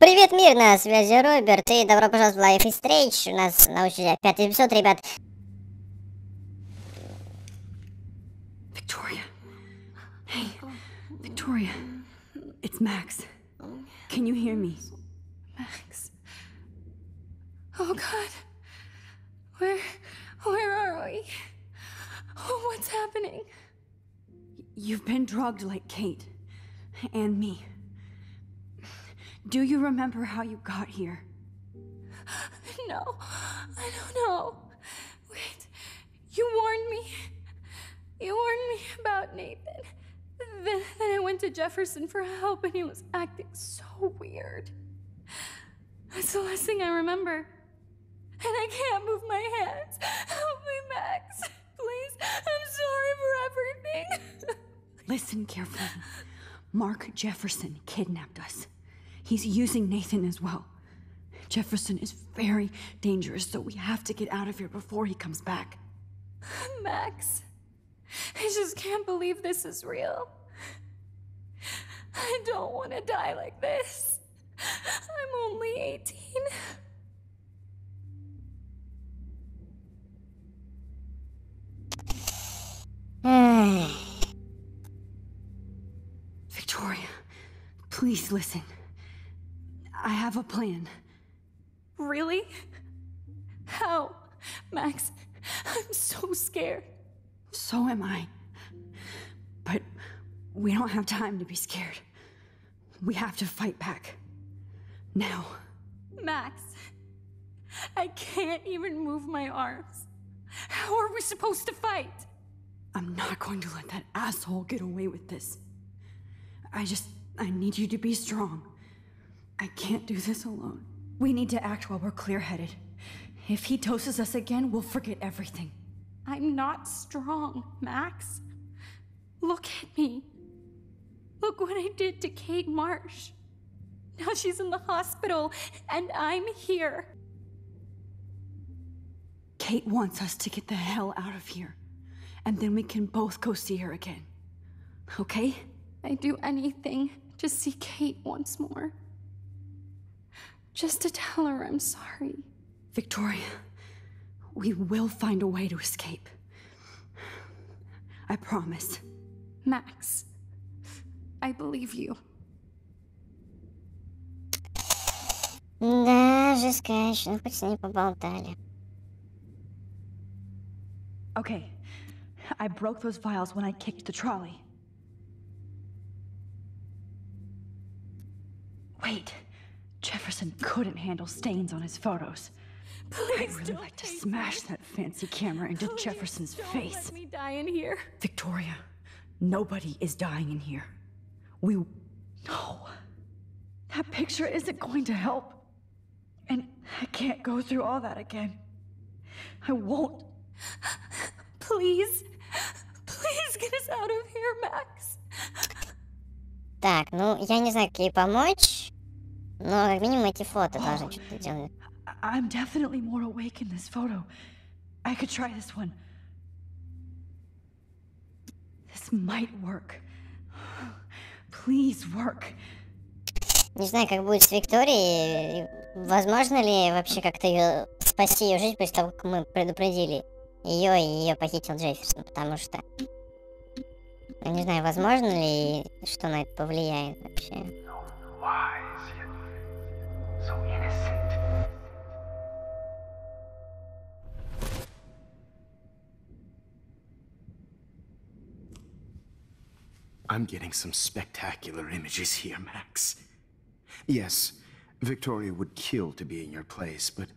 Привет, мир, на связи Роберт, и добро пожаловать в Life is Strange. У нас на очереди 5-й эпизод, ребят. Victoria. Hey, Victoria. It's Max. Can you hear me? Max. Oh God. Where are we? Oh, what's happening? You've been drugged like Kate. And me. Do you remember how you got here? No, I don't know. Wait, you warned me. You warned me about Nathan. Then I went to Jefferson for help and he was acting so weird. That's the last thing I remember. And I can't move my hands. Help me, Max. Please, I'm sorry for everything. Listen carefully. Mark Jefferson kidnapped us. He's using Nathan as well. Jefferson is very dangerous, so we have to get out of here before he comes back. Max, I just can't believe this is real. I don't want to die like this. I'm only 18. Victoria, please listen. I have a plan. Really? How? Max, I'm so scared. So am I. But we don't have time to be scared. We have to fight back. Now. Max, I can't even move my arms. How are we supposed to fight? I'm not going to let that asshole get away with this. I need you to be strong. I can't do this alone. We need to act while we're clear-headed. If he doses us again, we'll forget everything. I'm not strong, Max. Look at me. Look what I did to Kate Marsh. Now she's in the hospital, and I'm here. Kate wants us to get the hell out of here. And then we can both go see her again. Okay? I'd do anything to see Kate once more. Just to tell her I'm sorry. Victoria, we will find a way to escape. I promise. Max, I believe you. Да, жескач, ну хоть с ней поболтали. Okay, I broke those vials when I kicked the trolley. Wait, Jefferson couldn't handle stains on his photos. Please I'd really like to smash that fancy camera into Jefferson's face. Let me die in here. Victoria, nobody is dying in here. No. That picture isn't going to help. And I can't go through all that again. I won't. Please get us out of here, Max. Так, ну, я не знаю, как ей помочь, но как минимум эти фото должны что-то делать. I'm definitely more awake in this photo. I could try this one. This might work. Please work. Не знаю, как будет с Викторией. Возможно ли вообще как-то ее спасти ее жизнь после того, как мы предупредили ее и ее похитил Джефферсон, потому что я не знаю, возможно ли, что на это повлияет вообще. I'm getting some spectacular images here, Max. Yes, Victoria would kill to be in your place, but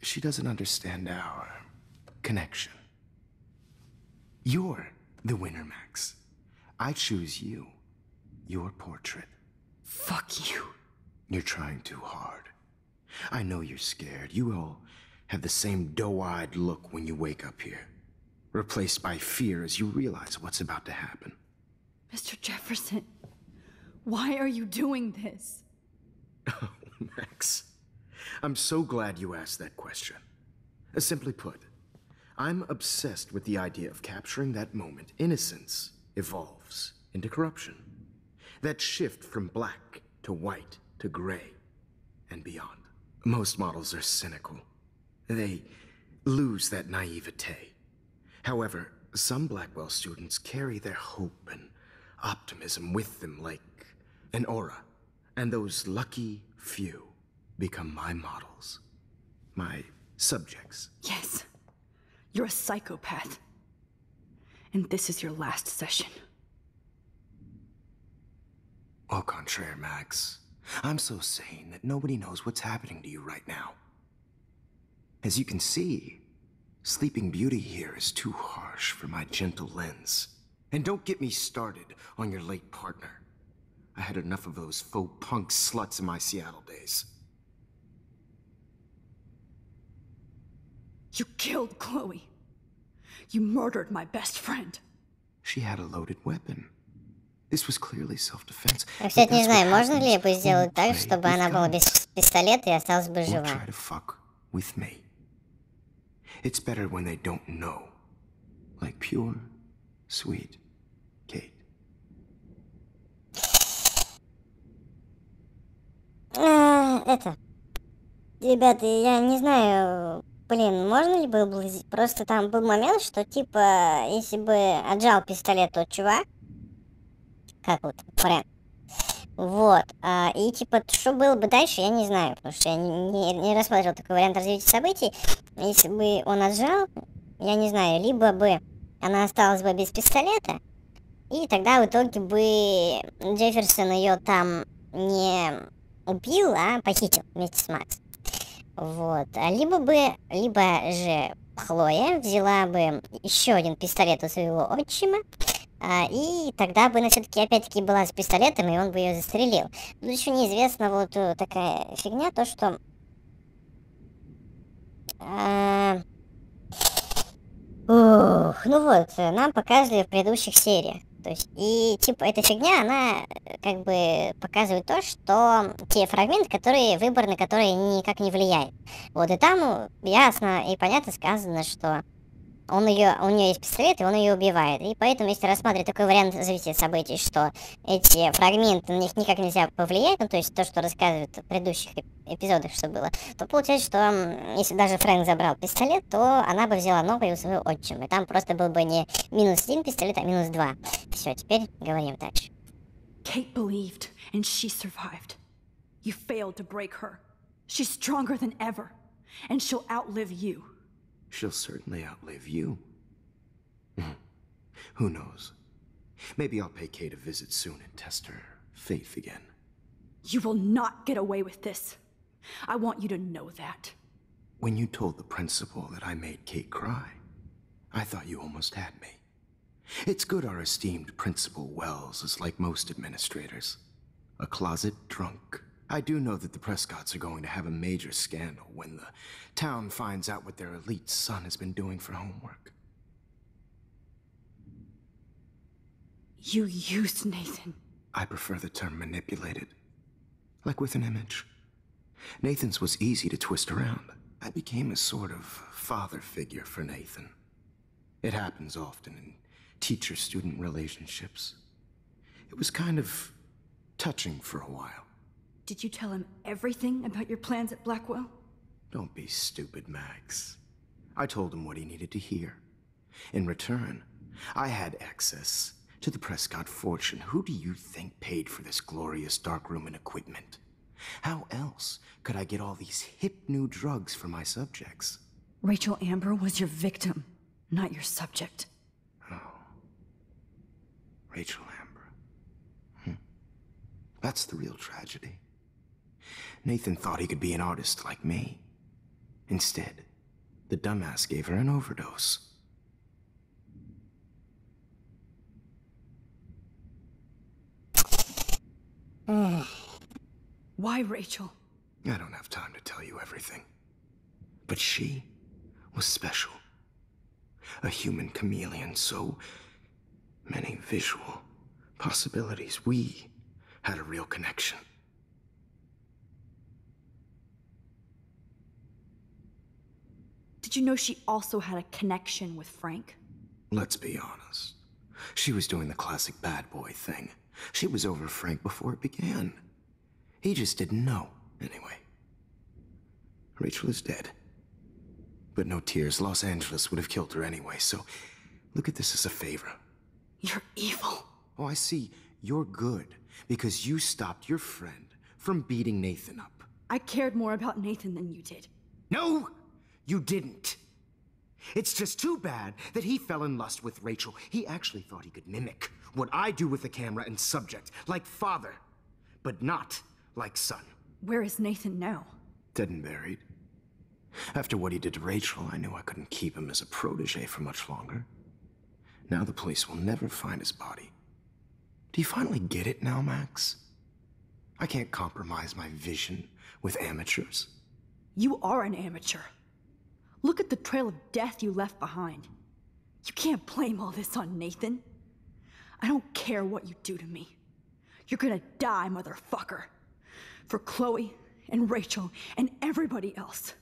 she doesn't understand our connection. You're the winner, Max. I choose you. Your portrait. Fuck you. You're trying too hard. I know you're scared. You all have the same doe-eyed look when you wake up here, replaced by fear as you realize what's about to happen. Mr. Jefferson, why are you doing this? Oh, Max. I'm so glad you asked that question. Simply put, I'm obsessed with the idea of capturing that moment innocence evolves into corruption. That shift from black to white to gray. and beyond. Most models are cynical. They lose that naivete. However, some Blackwell students carry their hope and optimism with them like an aura. And those lucky few become my models. My subjects. Yes. You're a psychopath. And this is your last session. Au contraire, Max. I'm so sane that nobody knows what's happening to you right now. As you can see, Sleeping Beauty here is too harsh for my gentle lens. And don't get me started on your late partner. I had enough of those faux punk sluts in my Seattle days. You killed Chloe. You murdered my best friend. She had a loaded weapon. This was clearly self-defense. Я, кстати, не знаю, можно ли бы сделать так, чтобы она была без пистолета и осталась бы жива. Try to fuck with me. It's better when they don't know. Like pure, sweet Kate. Это... Ребята, я не знаю... Блин, можно ли было... Просто там был момент, что, типа, если бы отжал пистолет тот чувак... Как вот, Фрэнк. Вот. И, типа, что было бы дальше, я не знаю. Потому что я не рассматривал такой вариант развития событий. Если бы он отжал, я не знаю, либо бы она осталась бы без пистолета, и тогда в итоге бы Джефферсон ее там не убил, а похитил вместе с Максом. Вот. Либо же Хлоя взяла бы еще один пистолет у своего отчима, и тогда бы она все-таки опять-таки была с пистолетом, и он бы ее застрелил. Тут еще неизвестна вот такая фигня, то что... ну вот, нам показывали в предыдущих сериях. То есть, и типа эта фигня, она как бы показывает то, что те фрагменты, которые выбор на которые никак не влияет. Вот, и там ясно и понятно сказано, что у нее есть пистолет, и он ее убивает. И поэтому, если рассматривать такой вариант развития событий, что эти фрагменты, на них никак нельзя повлиять, ну, то есть то, что рассказывают в предыдущих эпизодах, что было, то получается, что если даже Фрэнк забрал пистолет, то она бы взяла новый у своего отчима. И там просто был бы не -1 пистолет, а -2. Все, теперь говорим дальше. Kate believed, and she survived. You failed to break her. She's stronger than ever, and she'll outlive you. She'll certainly outlive you. Who knows? Maybe I'll pay Kate a visit soon and test her faith again. You will not get away with this. I want you to know that. When you told the principal that I made Kate cry, I thought you almost had me. It's good our esteemed Principal Wells is like most administrators. A closet drunk. I do know that the Prescotts are going to have a major scandal when the town finds out what their elite son has been doing for homework. You used Nathan. I prefer the term manipulated. Like with an image. Nathan's was easy to twist around. I became a sort of father figure for Nathan. It happens often in teacher-student relationships. It was kind of touching for a while. Did you tell him everything about your plans at Blackwell? Don't be stupid, Max. I told him what he needed to hear. In return, I had access to the Prescott fortune. Who do you think paid for this glorious darkroom and equipment? How else could I get all these hip new drugs for my subjects? Rachel Amber was your victim, not your subject. Oh. Rachel Amber. That's the real tragedy. Nathan thought he could be an artist like me. Instead, the dumbass gave her an overdose. Why, Rachel? I don't have time to tell you everything. But she was special. A human chameleon, so many visual possibilities. We had a real connection. Did you know she also had a connection with Frank? Let's be honest. She was doing the classic bad boy thing. She was over Frank before it began. He just didn't know, anyway. Rachel is dead. But no tears. Los Angeles would have killed her anyway, so look at this as a favor. You're evil. Oh, I see. You're good because you stopped your friend from beating Nathan up. I cared more about Nathan than you did. No, you didn't. It's just too bad that he fell in lust with Rachel. He actually thought he could mimic what I do with the camera and subject, like father, but not like son. Where is Nathan now? Dead and buried. After what he did to Rachel, I knew I couldn't keep him as a protege for much longer. Now the police will never find his body. Do you finally get it now, Max? I can't compromise my vision with amateurs. You are an amateur. Look at the trail of death you left behind. You can't blame all this on Nathan. I don't care what you do to me. You're gonna die, motherfucker. For Chloe and Rachel and everybody else.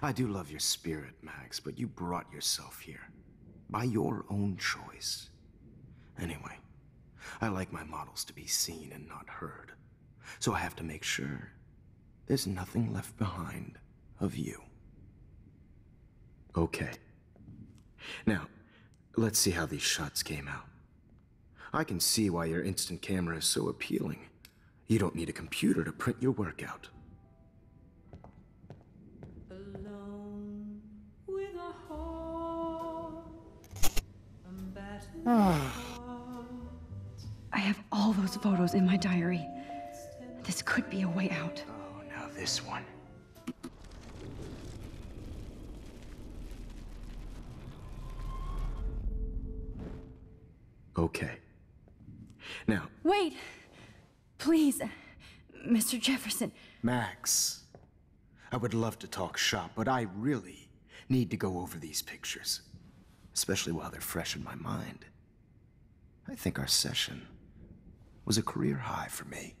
I do love your spirit, Max, but you brought yourself here. By your own choice. Anyway, I like my models to be seen and not heard. So I have to make sure there's nothing left behind of you. Okay. Now, let's see how these shots came out. I can see why your instant camera is so appealing. You don't need a computer to print your work out. Alone with a heart, I have all those photos in my diary. This could be a way out. Oh, now this one. Okay. Now... Wait! Please, Mr. Jefferson. Max, I would love to talk shop, but I really need to go over these pictures. Especially while they're fresh in my mind. I think our session was a career high for me.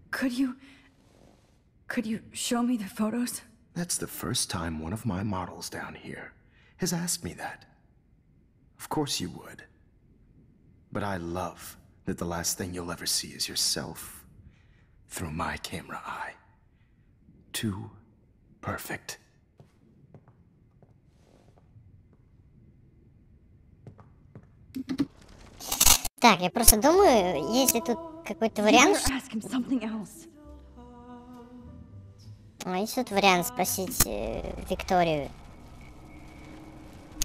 Could you show me the photos? That's the first time one of my models down here has asked me that. Of course you would. But I love that the last thing you'll ever see is yourself through my camera eye. Too perfect. Так, я просто думаю, если тут какой-то вариант... Есть тут вариант спросить Викторию.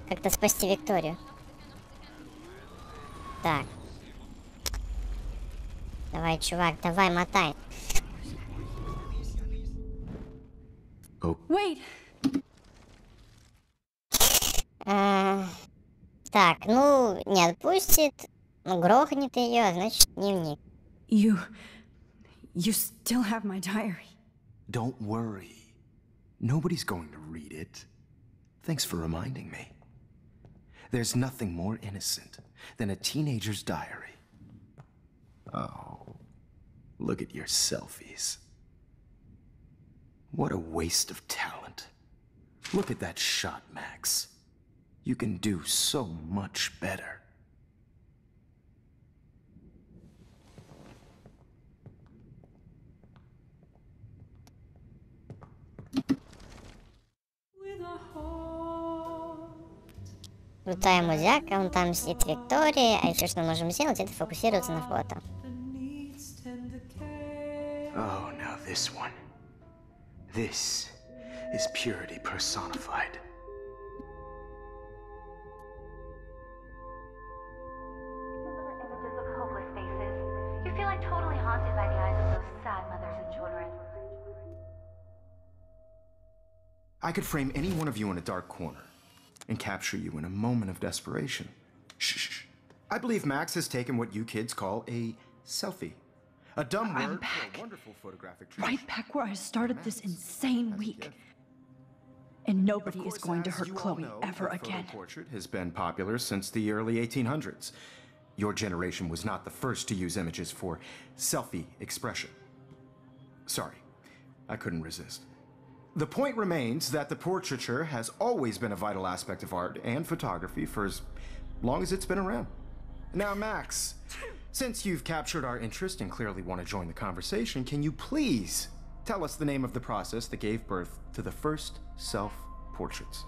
Как-то спасти Викторию. Так. Давай, чувак, давай, мотай. Wait. Так, ну, не отпустит, ну, грохнет ее, значит, дневник. You still have my diary. Don't worry. Nobody's going to read it. Thanks for reminding me. There's nothing more innocent than a teenager's diary. Oh, look at your selfies. What a waste of talent. Look at that shot, Max. You can do so much better. Крутая музяка, он там сидит Виктория, а еще что мы можем сделать, это фокусироваться на фото. Oh, now this one. This is purity personified. Images of hopeless faces. You feel like totally haunted by the eyes of those sad mothers and children. I could frame any one of you in a dark corner and capture you in a moment of desperation. Shh. I believe Max has taken what you kids call a selfie. A dumb word for a wonderful photographic tradition. Right back where I started this insane week. And nobody is going to hurt Chloe ever again. The portrait has been popular since the early 1800s. Your generation was not the first to use images for selfie expression. Sorry, I couldn't resist. The point remains that the portraiture has always been a vital aspect of art and photography for as long as it's been around. Now, Max, since you've captured our interest and clearly want to join the conversation, can you please tell us the name of the process that gave birth to the first self-portraits?